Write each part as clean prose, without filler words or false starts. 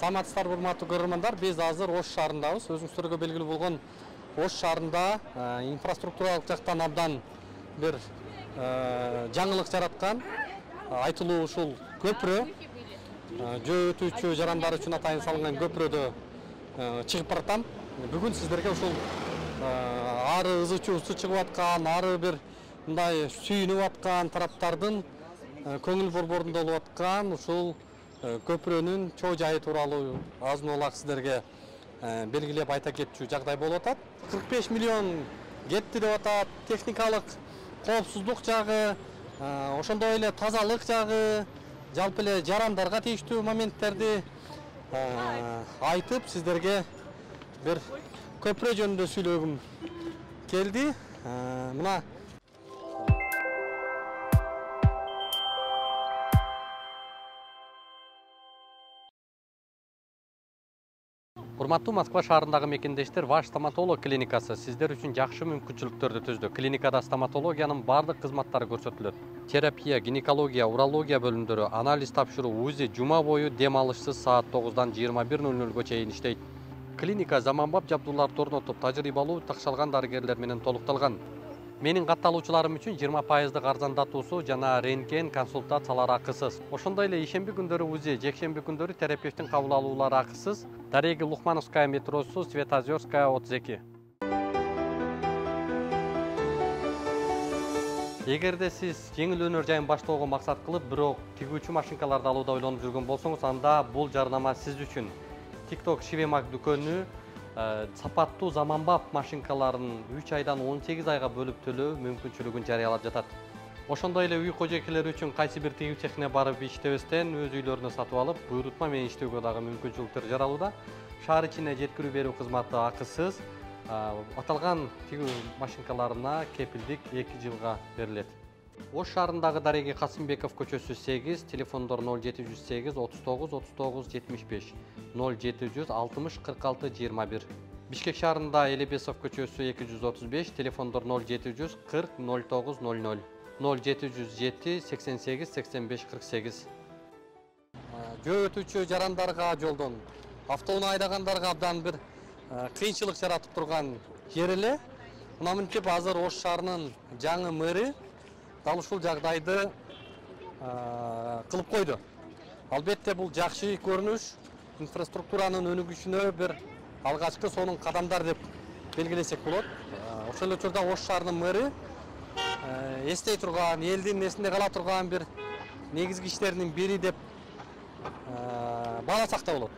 Саламатсыздар, урматтуу көрөрмандар. Биз азыр Ош шаарындабыз. Өзүңүздөргө белгилүү болгон Ош шаарында инфраструктуралык жактан абдан бир жаңылык жараткан айтылуу ушул көпүрө, жөө өтүүчү жарандар үчүн атайын салынган көпүрөдө чыгып баратам. Бүгүн сиздерге ушул ары ызы чыгып аткан, ары бир мындай сүйүнүп аткан тараптардын көңүл борборунда болуп аткан ушул көпүрөнүн чоо жайы тууралуу азын улак сиздерге белгилеп айта кетчү жагдай болуп атат. 45 миллион кетти деп атат. Техникалык коопсуздук жагы, ошондой эле тазалык жагы, жалпы эле жарандарга тийиштүү моменттерди айтып сиздерге бир көпүрө жөнүндө сүйлөгүм келди. Мына Урматтуу Москва шаарындагы мекендештер, Ваш стоматолог клиникасы сиздер үчүн жакшы мүмкүнчүлүктөрдү түздү. Клиникада стоматологиянын бардык кызматтары көрсөтүлөт. Терапия, гинекология, урология бөлүмдөрү, анализ тапшыруу, УЗИ жума бою дем алышсыз саат 9-дан 21:00-га чейин иштейт. Клиника заманбап жабдууларды орнотуп, тажрыйбалуу такшалган дарыгерлер менен толукталган. Менин катталуучуларым үчүн 20% арзандатуусу жана рентген консультациялар акысыз. Ошондой эле ишемби күндөрү УЗИ, жекшемби күндөрү терапевттин кабыл алуулары акысыз. Дареги Лухмановская метросу, Светозерская 32. Эгерде сиз жеңил өнөр жайын баштоого максат кылып, бирок тигүүчү машинкаларды алууда ойлонуп жүргөн болсоңуз, анда бул жарнама сиз үчүн. TikTok Шивемак дүкөнү сапаттуу заманбап машинкаларын 3 айдан 18 айга бөлүп төлөө мүмкүнчүлүгүн жарыялап жатат. Ошондой эле үй кожойкелери үчүн кайсы бир тигүү цехине барып иштебестен өз үйлөрүнө сатып алып, буйрутма менен иштөөгө дагы мүмкүнчүлүктөр жаралууда. Шаар ичине жеткирүү берүү кызматы акысыз. Аталган тигүү машинкаларына кепилдик 2 жылга берилет. Ош шаарындагы Дареги Касымбеков көчөсү 8, телефондор 0708 39 39 75, 0760 46 21. Бишкек шаарында Элебесов көчөсү 235, телефондор 0700 40 09 00, 0707 88 85 48. Жөө өтүүчү жарандарга жолдон автоунаа айдагандарга абдан бир кыйынчылык жаратып турган жер эле. Мына мынтип азыр Ош шаарынын жаңы мэри дал ушул жагдайды кылып койду. Албетте бул жакшы көрүнүш, инфраструктуранын өнүгүшүнө бир алгачкы сонун кадамдар деп белгилесек болот. Ошол эле учурда Ош шаарынын мэри эстей турган, элдин эсинде кала турган бир негизги иштеринин бири деп бааласак да болот.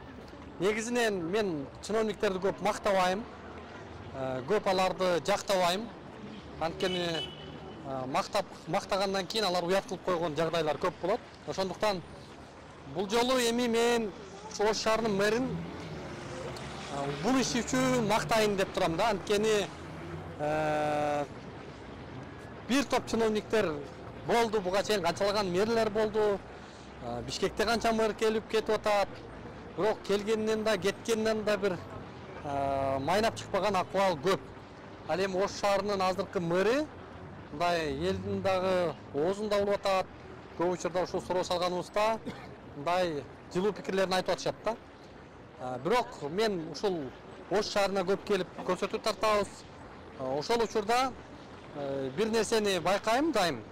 Негизинен мен чиновниктерди көп мактабайм, көп аларды жактабайм. Анткени мактагандан кийин алар уят кылып койгон жагдайлар көп болот. Ошондуктан бул жолу эми мен Ош шаарынын мэрин бул иши үчүн мактайын деп турам да. Анткени бир топ чиновниктер болду, буга чейин канчалаган мэрлер болду. Бишкекте канча мэр келип кетип атат. Бирок келгенинен да кеткенинен да бир майнап чыкпаган акыбал көп. Ал эми Ош шаарынын азыркы мэри мындай элдин дагы оозунда болуп атат. Көп учурда ушул суроо салганыбызда мындай жылуу пикирлерин айтып атышат да. Бирок мен ушул Ош шаарына көп келип көрсөтүү тартабыз. Ошол учурда бир нерсени байкайм дайым.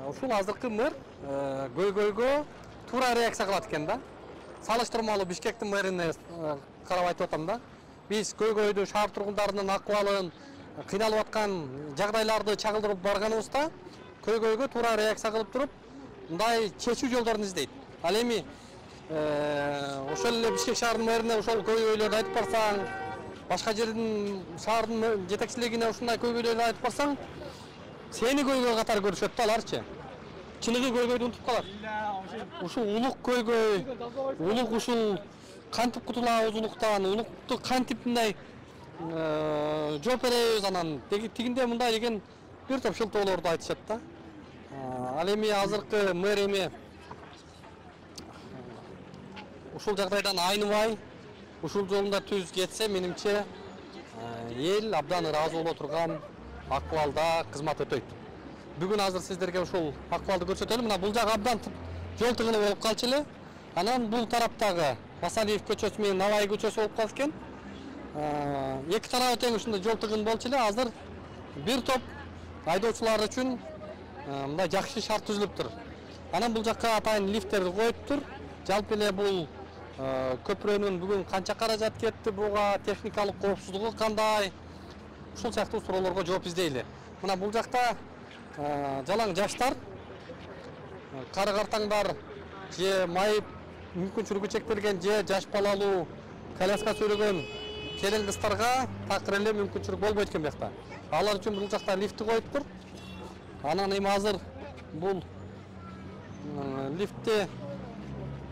Ушул азыркы мэр көйгөйгө туура реакция кылат экен да. Салыштырмалуу Бишкектин мэрине карап айтып атам да. Биз көйгөйдү, шаар тургундарынын акыбалын, кыйналып аткан жагдайларды чагылдырып барганыбызда көйгөйгө туура реакция кылып туруп, мындай чечүү жолдорун издейт. Ал эми ошол эле Бишкек шаарынын мэрине ошол көйгөйлөрдү айтып барсаң, башка жердин шаардын жетекчилигине ушундай көйгөйлөрдү айтып барсаң, сени көйгөй катары көрүшөт да аларчы. Чыныгы көйгөйдү унутуп калат. Ушул улук көйгөй, улук ушул кантип кутулабыз улуктан, улукту кантип мындай жооп беребиз анан тигинде мындай деген бир топ шылтоолорду айтышат да. Ал эми азыркы мэр эми ушул жагдайдан айныбай, ушул жолунда түз кетсе, менимче эл абдан ыраазы боло турган акыбалда кызмат өтөйт. Бүгүн азыр сиздерге ушул акыбалды көрсөтөлүм. Мына бул жак абдан жол тыгыны болуп калчу эле. Анан бул тараптагы Масалиев көчөсү менен Навай көчөсү болуп калат экен. Эки тарабы тең ушундай жол тыгын болчу эле. Азыр бир топ айдоочулар үчүн мындай жакшы шарт түзүлүптүр. Анан бул жакка атайын лифттерди коюптур. Жалпы эле бул көпүрөнүн бүгүн канча каражат кетти, буга техникалык коопсуздугу кандай? Ушул сыяктуу суроолорго жооп издейли. Мына бул жакта жалаң жаштар, кары картаңдар же майып мүмкүнчүлүгү чектелген же жаш балалуу коляска сүрөгөн келин кыздарга такыр эле мүмкүнчүлүк болбойт экен бuyakta. Алар үчүн бул жакта лифтти коюптур. Анан эми азыр бул лифтти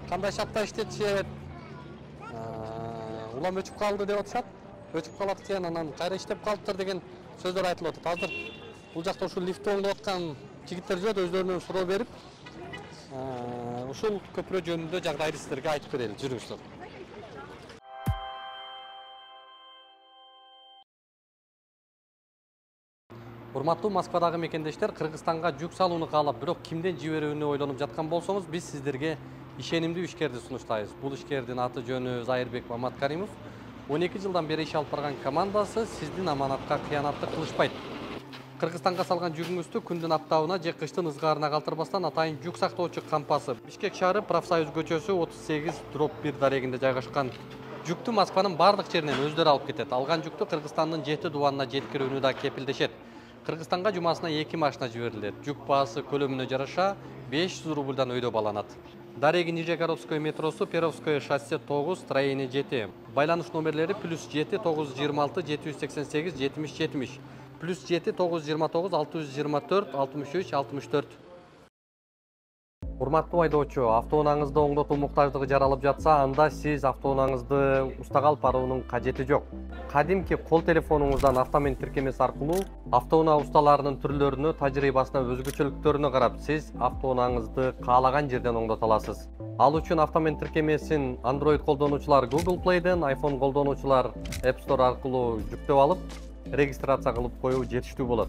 кандай шартта иштетишет, улам өчүп калды деп атышат. Өчүп калат экен, анан кайра иштеп калыптыр деген сөздөр айтылып атат. Азыр бул жакта ушул лифтти оңдоп аткан жигиттер жүрөт, өздөрүнөн суроо берип, ушул көпүрө жөнүндө жагдайды сиздерге айтып берели. Жүрүңүздөр. Урматтуу Москвадагы мекендештер, Кыргызстанга жүк салууну каалап, бирок кимден жиберүүнү ойлонуп жаткан болсоңуз, биз сиздерге ишенимдүү ишкерди сунуштайбыз. Бул ишкердин аты жөнү Зайырбек Маматкаримов. 12 жылдан бери иш алып барган командасы сиздин аманатка кыянатты кылышпайт. Кыргызстанга салган жүгүңүздү күндүн аптабына же кыштын ызгаарына калтырбастан атайын жүк сактоочу кампасы Бишкек шаары Профсоюз көчөсү 38/1 дарегинде жайгашкан жүктү Москванын бардык жеринен өздөрү алып кетет. Алган жүктү Кыргызстандын 7 дубанына жеткирүүнү да кепилдешет. Кыргызстанга жумасына 2 машина жиберилет. Жүк баасы көлөмүнө жараша 500 рубльдан өйдө баланат. Дареги Нижегородское метросу, Перовское шоссе 9, строение 7. Байланыш номерлери +7 926 788 70 70, +7 929 624 63 64. Урматтуу айдоочу, автоунааңызды оңдотуу муктаждыгы жаралып жатса, анда сиз автоунааңызды устага алып баруунун кажети жок. Кадимки кол телефонуңуздан автомен тиркемеси аркылуу автоунаа усталарынын түрлөрүнө, тажрыйбасына, өзгөчөлүктөрүнө карап, сиз автоунааңызды каалаган жерден оңдото аласыз. Ал үчүн автомен тиркемесин Android колдонуучулар Google Play'ден, iPhone колдонуучулар App Store аркылуу жүктөп алып, регистрация кылып коюу жетиштүү болот.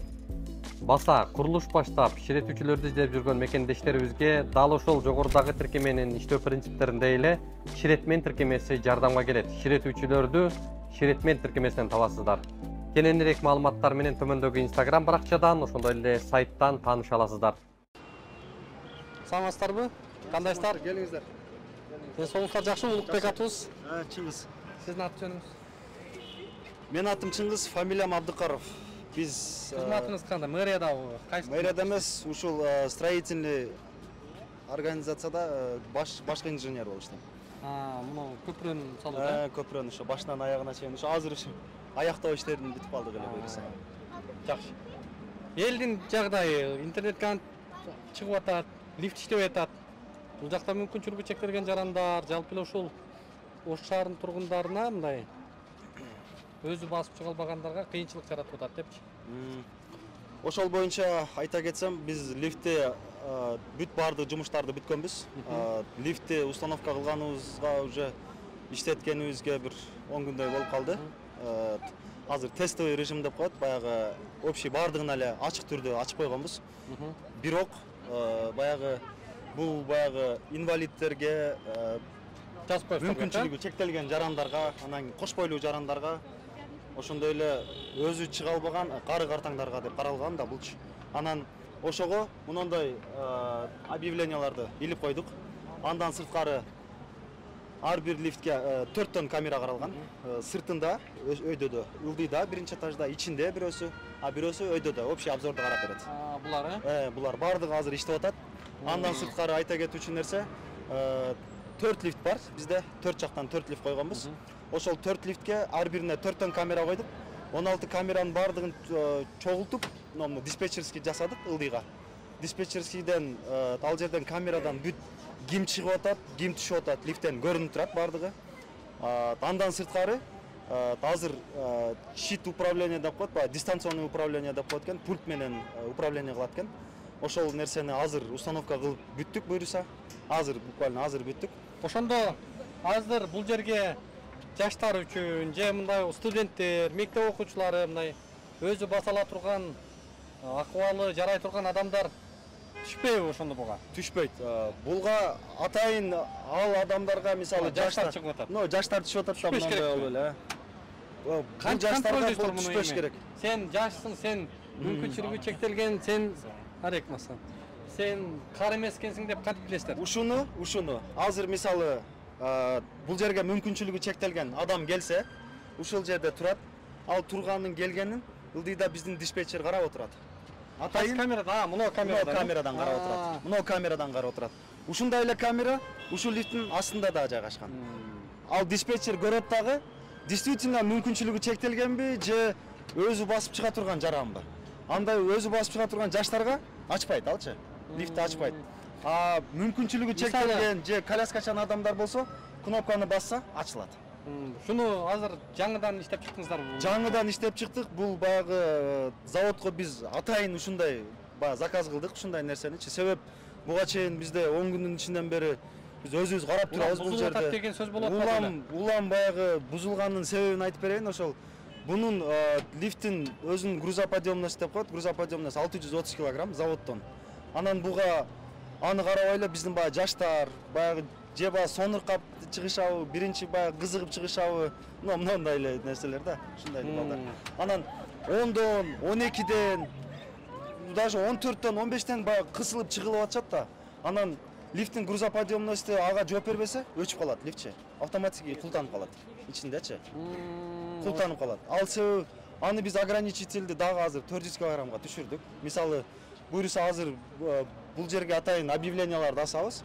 Баса, курулуш баштап, ширетүүчүлөрдү издеп жүргөн мекендештерибизге дал ошол жогорудагы тиркеменин иштөө принциптериндей эле ширетмен тиркемеси жардамга келет. Ширетүүчүлөрдү ширетмен тиркемесинен табасыздар. Кененирээк маалыматтар менен төмөндөгү Instagram баракчадан, ошондой эле сайттан тааныша аласыздар. Саламатсыздарбы? Кандайсыздар? Келиңиздер. Ден соолуктар жакшы, Улукбек атыбыз. Чыңгыз. Сиздин аты жөнүңүз? Менин атым Чыңгыз, фамилиям Абдыкаров. Биз кызматыңыз кандай? Мэриядабы? Кайсы? Мэрияда эмес, ушул строительный организацияда башкы инженер болуп иштейм. Муну көпүрөнү салуу. Көпүрөнү ошо башынан аягына чейин ошо азыр ушу аяктоо иштерин бүтүп калдык эле буюрса. Жакшы. Элдин жагдайы интернетке чыгып атат, лифт иштебей атат. Бул жакта мүмкүнчүлүгү чектелген жарандар, жалпы эле ушул Ош шаарынын тургундарына мындай өзү басып чыга албагандарга кыйынчылык жаратып атат депчи. Ошол боюнча айта кетсем, биз лифтти бүт баардык жумуштарды бүткөнбүз. Лифтти установка кылганыбызга уже иштеткенибизге бир 10 күндөй болуп калды. Азыр тестовый режим деп коет, баягы общий баардыгын эле ачык түрдө ачып койгонбуз. Бирок бул баягы инвалидтерге, мүмкүнчүлүгү чектелген жарандарга, анан кош бойлуу жарандарга, ошондой эле өзү чыга албаган кары картаңдарга деп каралган да булчу. Анан ошого мындай объявленияларды илип койдук. Андан сырткары ар бир лифтке 4 камера каралган. Сыртында, өйдөдө, ылдыйда биринчи этажда, ичинде бирөөсү, бирөөсү өйдөдө, общий обзорду карап берет. Булар, булар баардыгы азыр иштеп атат. Андан сырткары айта кетүүчү нерсе, 4 лифт бар. Бизде 4 жактан 4 лифт койгонбуз. Ошол 4 лифтке ар бирине 4 камера койдук. 16 камеранын баардыгын чогултуп, диспетчерский жасадык ылдыйга. Диспетчерскийден ал жерден камерадан бүт ким чыгып атат, ким түшүп атат, лифттен көрүнүп турат баардыгы. Андан сырткары азыр щит управление деп коет, дистанционный управление деп коет экен, пульт менен управление кылат экен. Ошол нерсени азыр установка кылып бүттүк буюрса. Азыр буквально азыр бүттүк. Ошондо азыр бул жерге жаштар үчүн же мындай студенттер, мектеп окуучулары мындай өзү баса ала турган, акыбалы жарай турган адамдар түшпөйбү ошондо буга? Түшпөйт. Булга атайын ал адамдарга мисалы Жаштар чыгып атат. Жаштар түшүп атат да Түшпөш мындай керек. болуп эле. Бул жаштарга бул түшпөш керек. Сен жашсың, сен мүмкүнчүлүгү чектелген, сен алейкум ассалам. Сен кары эмес экенсиң деп кантип билесиздер? Ушуну азыр мисалы бул жерге мүмкүнчүлүгү чектелген адам келсе, ушул жерде турат. Ал турганын келгенин ылдыйда биздин диспетчер карап отурат. Атайын камерада, мына камерадан карап отурат. Мына камерадан карап отурат. Ушундай эле камера ушул лифттин астында да жайгашкан. Ал диспетчер көрөт дагы действительно мүмкүнчүлүгү чектелгенби же өзү басып чыга турган жаранбы. Андай өзү басып чыга турган жаштарга ачпайт алчы. Лифтти ачпайт. Мүмкүнчүлүгү чектелген же коляскачан адамдар болсо, кнопканы басса ачылат. Шуну азыр жаңыдан иштеп чыктыңыздарбы? Жаңыдан иштеп чыктык. Бул баягы заводко биз атайын ушундай баягы заказ кылдык, ушундай нерсеничи. Себеп буга чейин бизде 10 күндүн ичинен бери биз өзүбүз карап турабыз бул жерде. Деген сөз болот беле? Улам баягы бузулганын себебин айтып берейин. Ошол бунун лифттин өзүнүн грузоподъемность деп коет. Грузоподъемность 630 кг заводдон. Анан буга аны карабай эле биздин баягы жаштар, баягы же баягы сонуркап чыгышабы, биринчи баягы кызыгып чыгышабы, мындай эле нерселер да, ушундай балдар. Анан 10дон, 12ден, даже 14дөн, 15ден баягы кысылып чыгылып атышат да. Анан лифттин грузоподъемности ага жооп бербесе, өчүп калат лифтчи. Автоматически култанып калат ичиндечи. Култанып калат. Ал себеби аны биз ограничительди дагы азыр 400 кг түшүрдүк. Мисалы, буюрса азыр бул жерге атайын объявленияларды асабыз.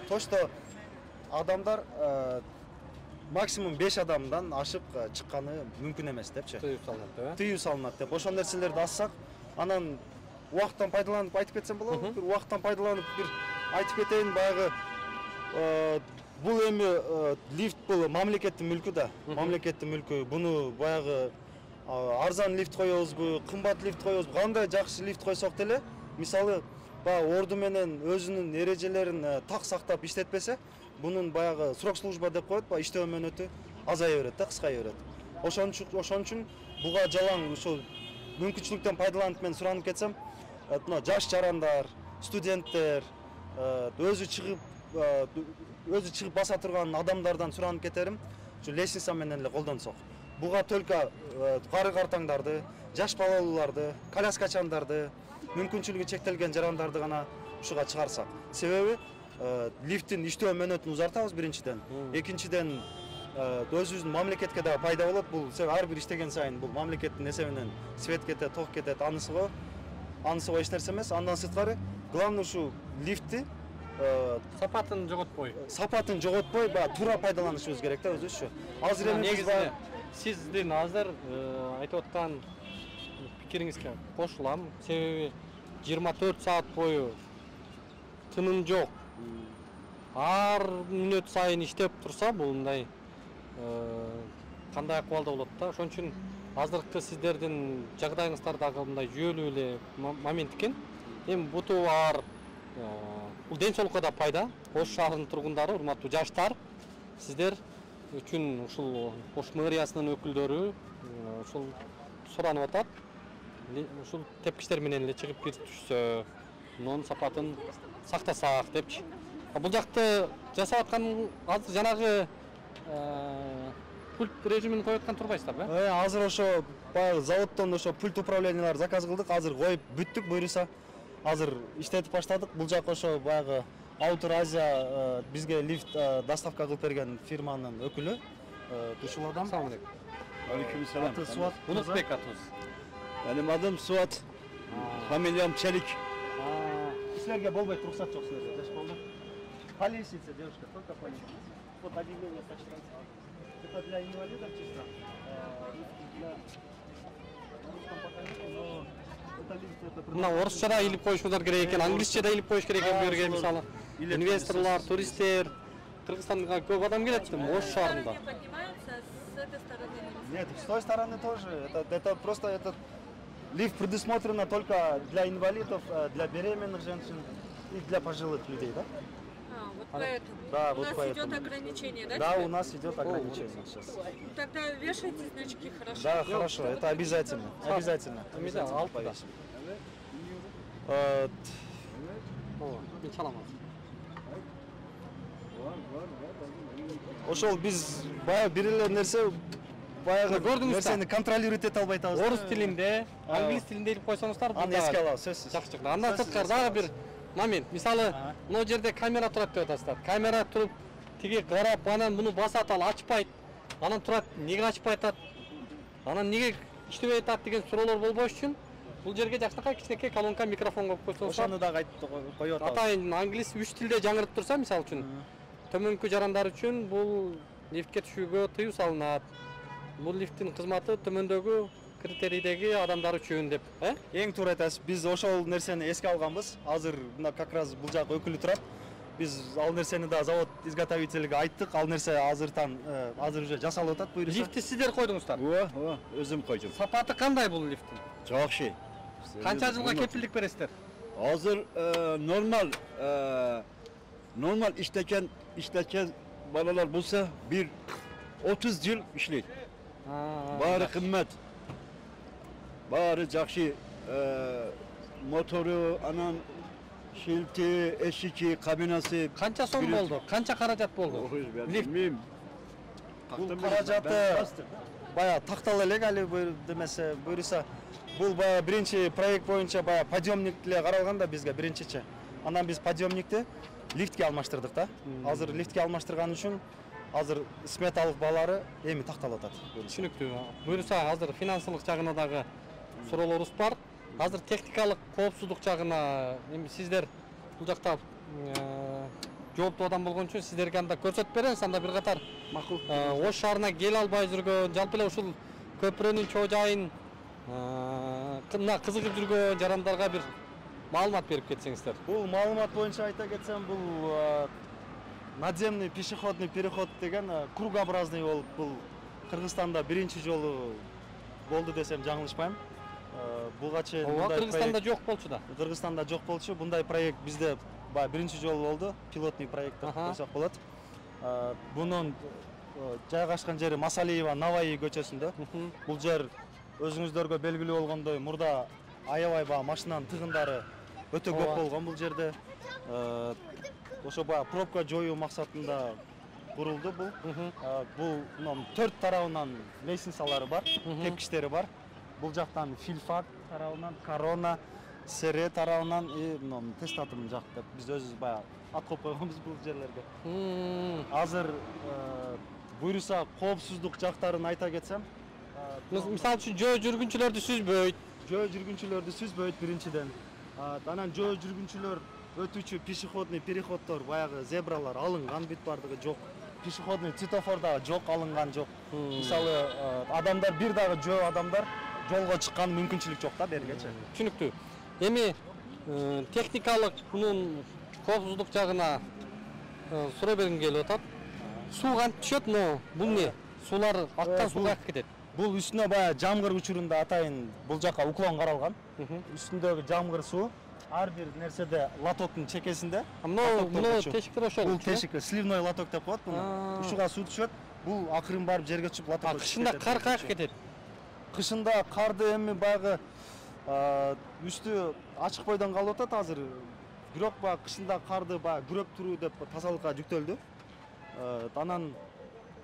То, что адамдар максимум 5 адамдан ашып чыкканы мүмкүн эмес депчи. Тыюу салынат деп. Ошол нерселерди ассак, анан убакыттан пайдаланып айтып кетсем болобу? Бир убакыттан пайдаланып бир айтып кетейин, баягы бул эми лифт бул мамлекеттин мүлкү да. Мамлекеттин мүлкү. Буну баягы арзан лифт коебузбу, кымбат лифт коебузбу, кандай жакшы лифт койсок деле, мисалы орду менен өзүнүн эрежелерин так сактап иштетпесе, бунун баягы срок служба деп коет, иштөө мөөнөтү азая берет да, кыская берет. Ошон үчүн буга жалаң ушул мүмкүнчүлүктөн пайдаланып мен суранып кетсем, жаш жарандар, студенттер, өзү чыгып баса турган адамдардан суранып кетерим, ушу лестница менен эле колдонсок. Буга только кары картаңдарды, жаш балалууларды, коляскачандарды, мүмкүнчүлүгү чектелген жарандарды гана ушуга чыгарсак. Себеби лифттин иштөө мөөнөтүн узартабыз биринчиден. Экинчиден өзүбүздүн мамлекетке да пайда болот. Бул ар бир иштеген сайын бул мамлекеттин эсебинен свет кетет, ток кетет, анысыга эч нерсе эмес. Андан сырткары главный ушу лифтти сапатын жоготпой. Сапатын жоготпой, туура пайдаланышыбыз керек да өзүбүзчү. Азыр эми негизинен сиздин азыр айтып аткан пикириңизге кошулам. Себеби 24 саат бою тынын жок. Ар мүнөт сайын иштеп турса, бул мындай кандай акыбалда болот да. Ошон үчүн азыркы сиздердин жагдайыңыздар дагы мындай жүйөлүү эле момент экен. Эми буту бар бул ден соолукка да пайда. Ош шаарынын тургундары, урматтуу жаштар, сиздер үчүн ушул Ош мэриясынын өкүлдөрү ушул суранып атат. Ушул тепкичтер менен эле чыгып кирип түшсө, мунун сапатын сактасак депчи. Бул жакты жасап аткан азыр жанагы пульт режимин коюп аткан турбайсыздарбы? Азыр ошо заводдон ошо пульт управлениялар заказ кылдык. Азыр коюп бүттүк, буюрса. Азыр иштетип баштадык. Бул жак ошо баягы Outer Asia бизге лифт доставка кылып берген фирманын өкүлү. Ушул адам. Ассаламу алейкум. Алейкум салам. Суат. Улукбек атыбыз. Benim adım Suat. Фамилиям Çelik. Силерге болбойт, рухсат жок силерге. Жаш болду. Полиция, девушка, только полиция. Вот объявление почтальонское. Это для инвалидов чисто. Мына орусчада илип коюшуңуздар керек экен, англисчеде илип коюш керек экен бу жерге мисалы. Инвесторлор, туристтер, Кыргызстанга көп адам келет Ош шаарында. Нет, с той стороны тоже. Это просто этот лифт предусмотрено только для инвалидов, для беременных женщин и для пожилых людей, да? Вот поэтому. Да, у вот нас поэтому. идет ограничение, да? Да, у нас идет ограничение сейчас. Тогда вешайте значки, хорошо. Да, хорошо, это обязательно. Обязательно. Повесим. Мен чала алмадым. Ошол биз баягы бир эле нерсе баягы Көрдүңүз да? нерсени контролировать эте албай атабыз. Орус тилинде, англис тилинде илип койсоңуздар, Аны эске алабыз, сөзсүз. жакшы. Андан сырткары дагы бир момент. Мисалы, мына жерде камера турат деп атасыздар. Камера туруп, тиги карап, анан муну басат, ал ачпайт. Анан турат, неге ачпай атат? Анан неге иштебей атат деген суроолор болбош үчүн бул жерге жакшынакай кичинекей колонка микрофон коюп койсоңуздар. Ошону дагы айтып коюп атабыз. Атайын англис 3 тилде жаңырып турса, мисалы үчүн, төмөнкү жарандар үчүн бул лифтке түшүүгө тыюу салынат. Бул лифттин кызматы төмөндөгү критерийдеги адамдар үчүн деп, Эң туура айтасыз. Биз ошол нерсени эске алганбыз. Азыр мына как раз бул жак өкүлү турат. Биз ал нерсени да завод изготовителиге айттык. Ал нерсе азыр уже жасалып атат буюрса. Лифтти сиздер койдуңуздар. Өзüm koydum. Сапаты кандай бул лифттин? Жақсы. Канча жылга кепилдик бересиздер? Hazır normal işteken balalar bulsa bir 30 yıl işleyir. Bari kıymet. Bari jakşı motoru, anan şilti, eşiki, kabinası. Канча сом болду? Канча каражат болду? Bilmeyim. Бул каражаты баягы тактала элек али демесе буюрса бул баягы биринчи проект боюнча баягы подъемник эле каралган да бизге биринчичи. Анан биз подъемникти лифтке алмаштырдык да. Азыр лифтке алмаштырган үчүн азыр сметалык баалары эми такталып атат. Түшүнүктүү. Буюрса азыр финансылык жагына дагы суроолорубуз бар. Азыр техникалык коопсуздук жагына эми сиздер бул жакта жооптуу адам болгон үчүн сиздерге анда көрсөтүп беребиз. Анда бир катар Makul. Ош шаарына келе албай жүргөн, жалпы эле ушул көпүрөнүн чоо жайын кызыгып жүргөн жарандарга бир маалымат берип кетсеңиздер. Бул маалымат боюнча айта кетсем, бул надземный пешеходный переход деген кругообразный болуп, бул Кыргызстанда биринчи жолу болду десем жаңылышпайм. Буга чейин мындай Кыргызстанда жок болчу да. Кыргызстанда жок болчу. Мындай проект бизде биринчи жолу болду. Пилотный проект деп койсок болот. Бунун жайгашкан жери Масалиева Наваи көчөсүндө. Бул жер өзүңүздөргө белгилүү болгондой мурда аябай машинанын тыгындары өтө көп болгон бул жерде. Ошо пробка жоюу максатында курулду бул. Бул 4 тарабынан лестницалары бар, тепкичтери бар. Бул жактан Филфак тарабынан, Корона, Сере тарабынан тест атым жак деп биз өзүбүз ат коюп койгонбуз бул жерлерге. Азыр буюрса коопсуздук жактарын айта кетсем, Мисалы үчүн жөө жүргүнчүлөрдү сүзбөйт. Жөө жүргүнчүлөрдү сүзбөйт биринчиден. Анан жөө жүргүнчүлөр өтүүчү пешеходный переходдор баягы зебралар алынган бүт бардыгы жок. Пешеходный светофор дагы жок, алынган жок. Мисалы адамдар бир дагы жөө адамдар жолго чыккан мүмкүнчүлүк жок да бергечи. Түшүнүктүү. Эми техникалык мунун коопсуздук жагына суроо бергим келип атат. Суу кантип түшөт, но бул не? Суулар аттан сууга акып кетет. Бул үстүнө баягы жамгыр учурунда атайын бул жака уклон каралган. Үстүндөгү жамгыр суу ар бир нерседе лотоктун чекесинде. Муну тешиктер ошол. Бул тешик, сливной лоток деп коет буну. Ушуга суу түшөт. Бул акырын барып жерге түшүп лоток. Кышында кар кайык кетет. Кышында карды эми баягы үстү ачык бойдон калып атат азыр. Бирок кышында карды күрөп туруу деп тазалыкка жүктөлдү. Анан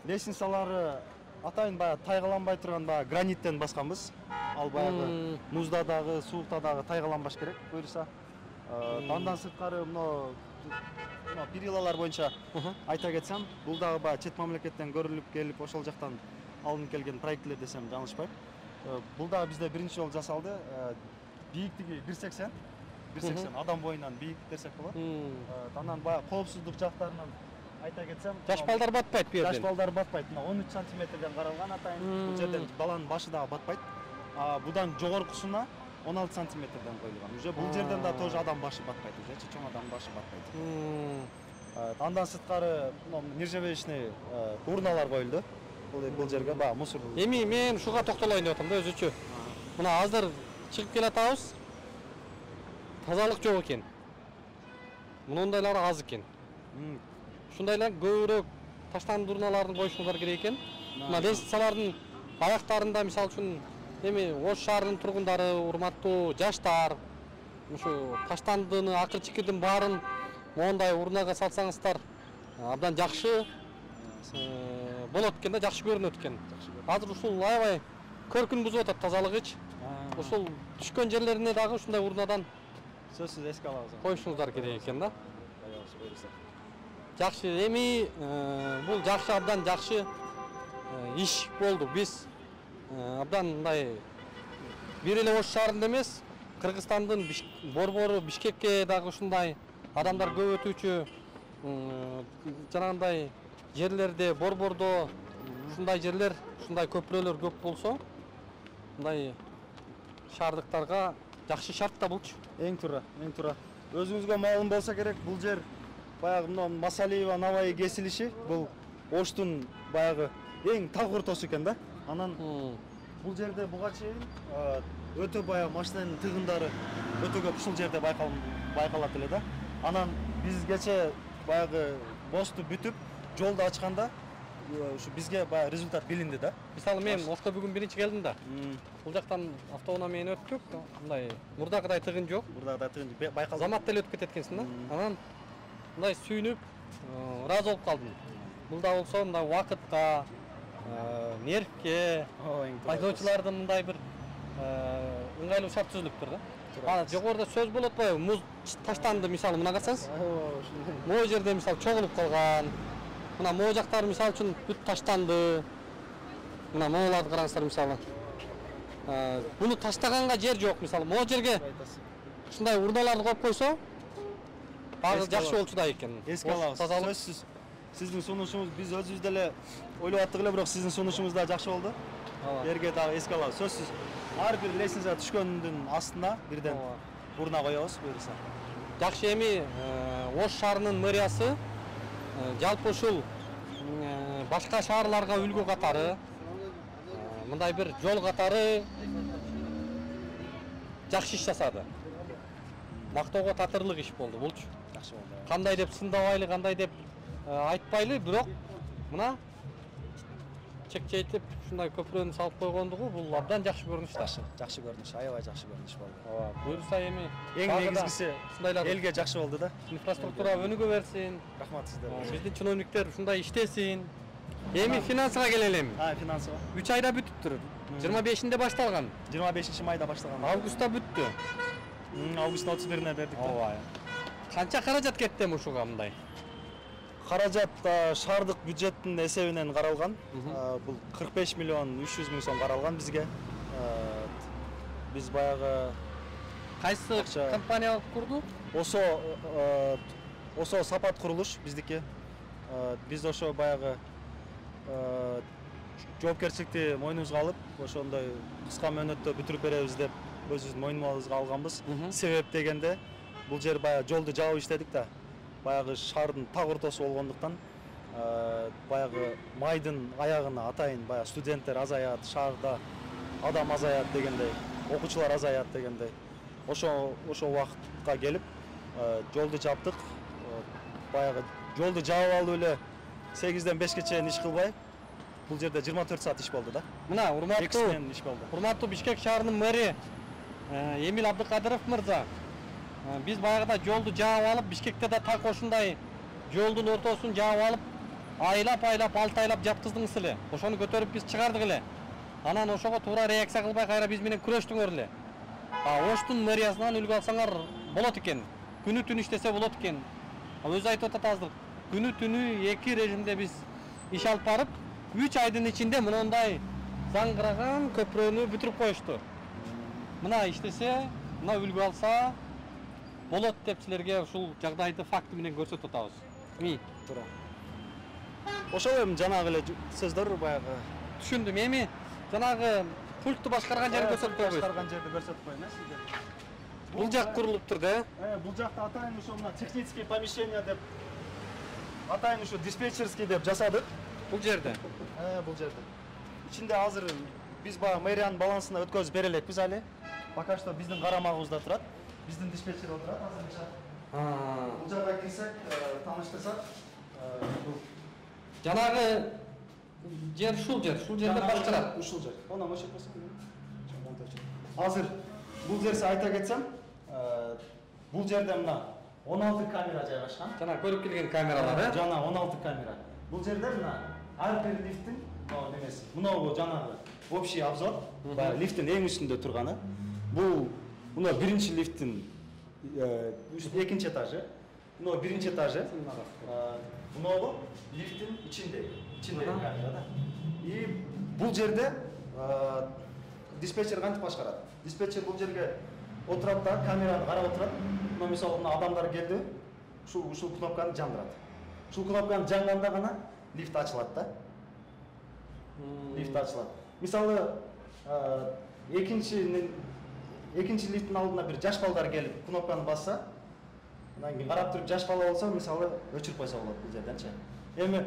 лестницалары атайын тайгаланбай турган граниттен басканбыз. Ал баягы музда дагы, суукта дагы тайгаланбаш керек. Буюрса андан сырткары мына перилалар боюнча айта кетсем, бул дагы чет мамлекеттен көрүлүп келип ошол жактан алынып келген проектлер десем жаңылышпайм. Бул дагы бизде биринчи жолу жасалды. Бийиктиги 180 адам боюнан бийик десек болот. Анан коопсуздук жактарынан айта кетсем, Жаш балдар батпайт бу жерден. Жаш балдар батпайт. 13 сантиметрден каралган атайын. Бул жерден баланын башы дагы батпайт. Будан жогоркусуна 16 сантиметрден коюлган. Уже бул жерден да тоже адам башы батпайт, уже чоң адам башы батпайт. Андан сырткары нержавеечный урналар коюлду. Бул жерге мусор. Эми мен ушуга токтолоюн деп атам да өзүчө. Мына азыр чыгып келатабыз. Тазалык жок экен. Мынундайлар аз экен. Ушундайлар көбүрөөк таштандуу урналарды коюшуңуздар керек экен. Мына лестницалардын аяктарында мисалы үчүн эми Ош шаарынын тургундары, урматтуу жаштар, ушу таштандыны акыр чекирдин баарын моундай урнага салсаңыздар абдан жакшы болот экен да, жакшы көрүнөт экен. Азыр ушул аябай көркүн бузуп атат тазалыгыч. Ушул түшкөн жерлерине дагы ушундай урнадан сөзсүз эске алабыз. коюшуңуздар керек экен да. Жакшы, эми бул жакшы, абдан жакшы иш болду. Биз абдан мындай бир эле Ош шаарында эмес, Кыргызстандын борбору Бишкекке дагы ушундай адамдар көп өтүүчү жанагындай жерлерде, борбордо ушундай жерлер, ушундай көпүрөлөр көп болсо, мындай шаардыктарга жакшы шарт да болчу. Эң туура, эң туура. Өзүңүзгө маалым болсо керек, бул жер баягы мына Масалиева Наваи кесилиши, бул Оштун баягы эң таг ортосу экен да. Анан бул жерде буга чейин өтө баягы машинанын тыгындары өтө көп ушул жерде байкалат эле да. Анан биз кече баягы босту бүтүп, жолду ачканда ушу бизге баягы результат билинди да. Мисалы мен Ошто бүгүн биринчи келдим да. Бул жактан автоунаа менен өттүк. Мындай мурдагыдай тыгын жок. Мурдагыдай тыгын байкалды. Замат деле өтүп кетет экенсиң да. Анан мындай сүйүнүп, ыраазы болуп калдым. Бул да болсо мындай убакытка, нервке, айдоочулардын мындай бир ыңгайлуу шарт түзүлүптүр да. Анан жогоруда сөз болот атпайбы? Муз таштанды мисалы мына карасаңыз. Могу жерде мисалы чогулуп калган. Мына могу жактар мисалы үчүн бүт таштанды. Мына могуларды караңыздар мисалы. Буну таштаганга жер жок мисалы. Могу жерге ушундай урналарды коюп койсо, баары жакшы болчу да экен. Эске алабыз. Сөзсүз. Сиздин сунушуңуз биз өзүбүз деле ойлоп аттык эле, бирок сиздин сунушуңуз да жакшы болду. Эрге дагы эске алабыз. Сөзсүз. Ар бир лестница түшкөндүн астына бирден урна коебуз буюрса. Жакшы, эми Ош шаарынын мэриясы жалпы ушул башка шаарларга үлгү катары, мындай бир жол катары жакшы иш жасады. Мактоого татырлык иш болду булчу. Жакшы болду. Кандай деп сындабайлы, кандай деп айтпайлы, бирок мына чекчейтип ушундай көпүрөнү салып койгондугу бул абдан жакшы көрүнүш да. Жакшы көрүнүш, аябай жакшы көрүнүш болду. Ооба, буюрса эми эң негизгиси элге жакшы болду да. Инфраструктура өнүгө берсин. Рахмат сиздерге. Биздин чиновниктер ушундай иштесин. Эми финансыга келели эми. 3 айда бүтүптүр. 25-inde башталган. 25-майда башталган. Августта бүттү. Августтун 31-ине бердик. Ооба. Канча каражат кетти ушуга мындай? Каражат шаардык бюджеттин эсебинен каралган. Бул 45 миллион 300 миң сом каралган бизге. Биз баягы кайсы компания курду? Осо Сапат курулуш биздики. Биз ошо баягы жоопкерчиликти мойнубузга алып, ошондой кыска мөөнөттө бүтүрүп беребиз деп өзүбүздүн мойнубузга алганбыз. Себеп дегенде бул жер баягы жолду жаап иштедик да. Баягы шаардын так ортосу болгондуктан баягы майдын аягына атайын баягы студенттер азаят, шаарда адам азаят дегендей, окуучулар азаят дегендей. Ошо убакытка келип жолду жаптык. Баягы жолду жаап алып эле 8-ден 5-ке чейин иш кылбай, бул жерде 24 саат иш болду да. Мына урматтуу Бишкек шаарынын мэри Эмил Абдыкадыров мырза, биз баягыда жолду жаап алып, Бишкекте да так ошундай жолдун ортосун жаап алып, айлап 6 айлап жаткыздыңыз эле. Ошону көтөрүп биз чыгардык эле. Анан ошого туура реакция кылбай кайра биз менен күрөштүңөр эле. Оштун мэриясынан үлгү алсаңар болот экен. Күнү түнү иштесе болот экен. Өзү айтып атат азыр. Күнү түнү 2 режимде биз иш алып барып, 3 айдын ичинде мындай заңгыраган көпүрөнү бүтүрүп коюшту. Мына иштесе, мына үлгү алса болот деп силерге ушул жагдайды факты менен көрсөтүп атабыз. Эми туура. Ошол эми жанагы эле сөздөр баягы түшүндүм. Эми жанагы пультту башкарган жерди көрсөтүп койбойсуз. Башкарган жерди көрсөтүп коюйм, сизге. Бул жак курулуптур да? Бул жакта атайын ошо мына технический помещение деп атайын ушу диспетчерский деп жасадык. Бул жерде. Бул жерде. Ичинде азыр биз баягы мэриянын балансына өткөзүп бере элекпиз али. Пока что биздин карамагыбызда турат. Биздин диспетчер отурат азырынча. Бул жакка кирсек, тааныштырсак, бул жанагы жер ушул жерде башкарат. Ушул жер. Онан өчөп койсоң. Азыр бул жерси айта кетсем, бул жерде мына 16 камера жайгашкан. Жана көрүп келген камералар, Жана 16 камера. Бул жерде мына ар бир лифттин немеси. Мынау жанагы общий обзор. Баягы лифттин эң үстүндө турганы. Бул мына биринчи лифттин экинчи этажы. Мына биринчи этажы. Мынау лифттин ичиндеги камера да. И бул жерде диспетчер кантип башкарат? Диспетчер бул жерге отурат да, камераны карап отурат. Мына мисалы мына адамдар келди, ушул кнопканы жандырат. Ушул кнопканы жанганда гана лифт ачылат да. Лифт ачылат. Мисалы экинчи лифттин алдына бир жаш балдар келип кнопканы басса, анан кийин карап туруп жаш бала болсо, мисалы өчүрүп койсо болот бул жерденчи. Эми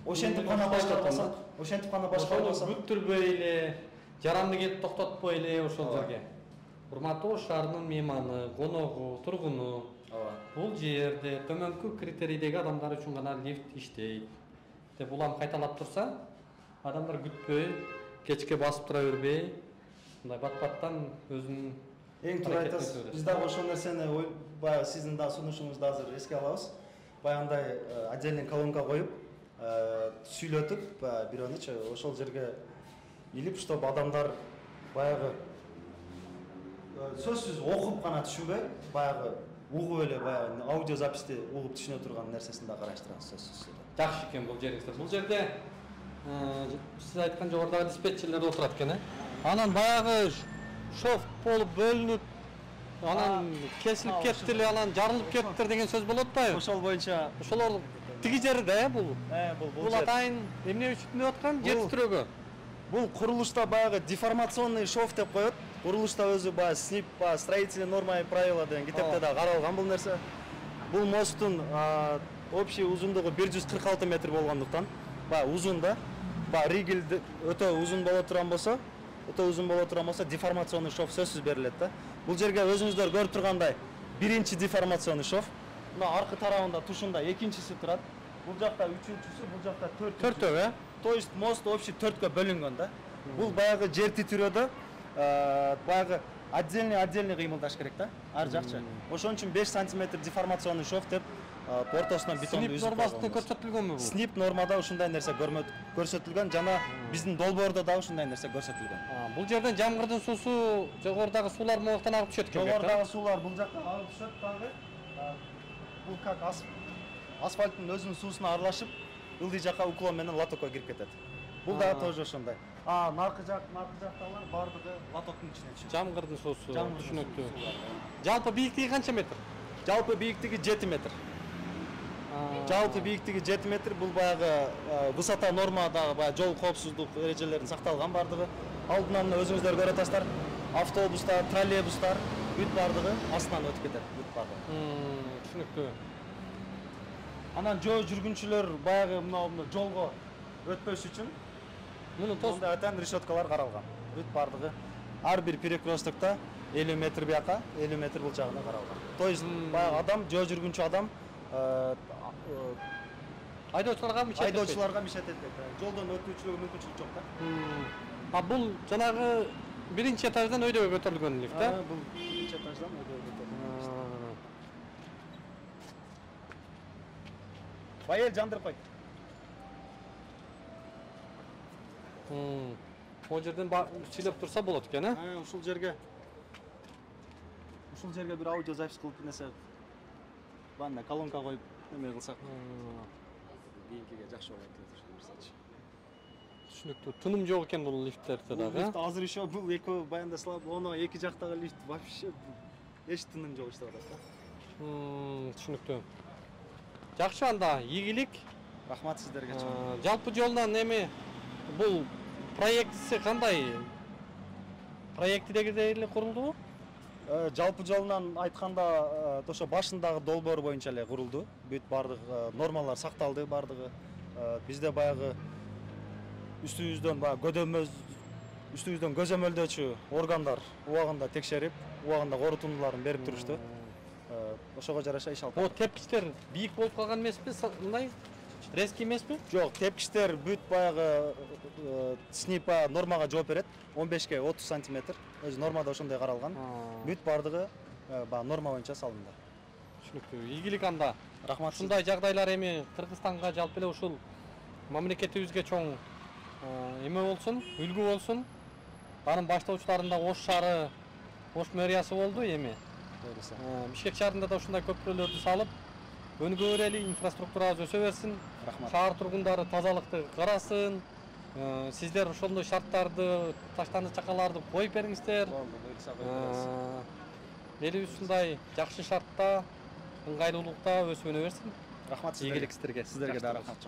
ошентип гана башкарбаса, бүттүрбөй эле, жаранды келип токтотпой эле ошол жерге. Урматтуу Ош шаарынын мейманы, коногу, тургуну. Бул жерде төмөнкү критерийдеги адамдар үчүн гана лифт иштейт деп улам кайталап турса, адамдар күтпөй, кечке басып тура бербей, мындай бат-баттан өзүнүн эң туура айтасыз. Биз дагы ошол нерсени баягы сиздин да сунушуңузду азыр эске алабыз. Баягындай отдельный колонка коюп, сүйлөтүп, бирөөнүчү ошол жерге илип, чтобы адамдар баягы сөзсүз окуп гана түшүнбөй, баягы угуп эле баягы аудиозаписти угуп түшүнө турган нерсесин да караштырабыз сөзсүз. Жакшы экен бул жериңизде. Бул жерде сиз айткан жогорудагы диспетчерлер отурат экен, анан баягы шофт болуп бөлүнүп, анан кесилип кеттиле, анан жарылып кеттир деген сөз болот атпайбы? Ошол боюнча ошолор тиги жерде бул бул атайын эмне үчүн деп аткан жер титирөөгө. Бул курулушта баягы деформационный шов деп коет. Курулушта өзү баягы СНИП, строительные нормы и правила деген китепте да каралган бул нерсе. Бул мосттун общий узундугу 146 метр болгондуктан, баягы узун да. Баягы ригель өтө узун боло турган болсо, деформационный шов сөзсүз берилет да. Бул жерге өзүңүздөр көрүп тургандай биринчи деформационный шов. Мына аркы тарабында тушунда экинчиси турат. Бул жакта үчүнчүсү, бул жакта төртөө, То есть мост общий төрткө бөлүнгөн да. Бул баягы жер титирөөдө баягы отдельный кыймылдаш керек да, ар жакчы. Ошон үчүн 5 сантиметр деформационный шов деп ортосунан бетонду үзүп нормасында көрсөтүлгөнбү бул? СНИП нормада ушундай нерсе көрсөтүлгөн, жана биздин долбоордо да ушундай нерсе көрсөтүлгөн. Бул жерден жамгырдын суусу жогорудагы суулар могуктан агып түшөт экен. Жогорудагы суулар бул жактан агып түшөт дагы. Бул как асфальттын өзүнүн суусуна аралашып, ылдый жакка уклон менен лотокко кирип кетет. Бул дагы тоже ошондой. Наркы жактагылар бардыгы лотоктун ичине түшөт. Жамгырдын суусу түшүнөктүү. Жалпы бийиктиги канча метр? Жалпы бийиктиги 7 метр. Жалпы бийиктиги 7 метр. Бул баягы высота нормадагы баягы жол коопсуздук эрежелерин сакталган бардыгы. Алдынан өзүңүздөр көрө атасыздар. Автобустар, троллейбустар бүт бардыгы астынан өтүп кетет, бүт бардыгы. Түшүнүктүү. Анан жөө жүргүнчүлөр баягы мына жолго өтпөш үчүн муну тосунда атан решеткалар каралган. Бүт бардыгы ар бир перекресткта 50 метр бияка, 50 метр бул жагына каралган. То есть баягы адам, жөө жүргүнчү адам айдоочуларга мишет этпейт. Жолдон өтүүчүлөргө мүмкүнчүлүк жок да. Бул жанагы биринчи этаждан өйдөгө көтөрүлгөн лифт, да? Бул биринчи этаждан өйдөгө көтөрүлгөн. Байел жандырып кой. Ол жерден сүйлөп турса болот экен, Ушул жерге бир аудиозапись кылып нерсе банда колонка коюп эме кылсак кийинкиге жакшы болот деп түшүнүктүү. Тыным жок экен бул лифттерде дагы. Лифт азыр еще бул экөө баянда слаб, оно эки жактагы лифт вообще эч тыным жок иштеп атат да. Түшүнүктүү. Жакшы анда, ийгилик. Рахмат сиздерге. Жалпы жолдон эми бул проектиси кандай? Проектидегидей эле курулдубу? Жалпы жолунан айтканда ошо башындагы долбоор боюнча эле курулду. Бүт бардык нормалар сакталды бардыгы. Бизде баягы үстүбүздөн көзөмөлдөөчү органдар убагында текшерип, убагында корутундуларын берип турушту. Ошого жараша иш алып. О, тепкичтер бийик болуп калган эмеспи? Мындай резкий эмеспи? Жок, тепкичтер бүт баягы СНИПа нормага жооп берет. 15ге 30 сантиметр. Өзү нормада ошондой каралган. Бүт бардыгы баягы норма боюнча салынды. Түшүнүктүү. Ийгилик анда. Рахмат. Ушундай жагдайлар эми Кыргызстанга жалпы эле ушул мамлекетибизге чоң эме болсун, үлгү болсун. Анын баштоочуларында Ош шаары, Ош мэриясы болду эми. Буюрса. Бишкек шаарында да ушундай көпүрөлөрдү салып, өнүгө берели, инфраструктурабыз өсө берсин. Рахмат. Шаар тургундары тазалыкты карасын. Сиздер ошондой шарттарды, таштанды чакаларды коюп бериңиздер. Элибиз ушундай жакшы шартта, ыңгайлуулукта өсүп өнө берсин. Рахмат Ийгилик сиздерге. Сиздерге да рахмат.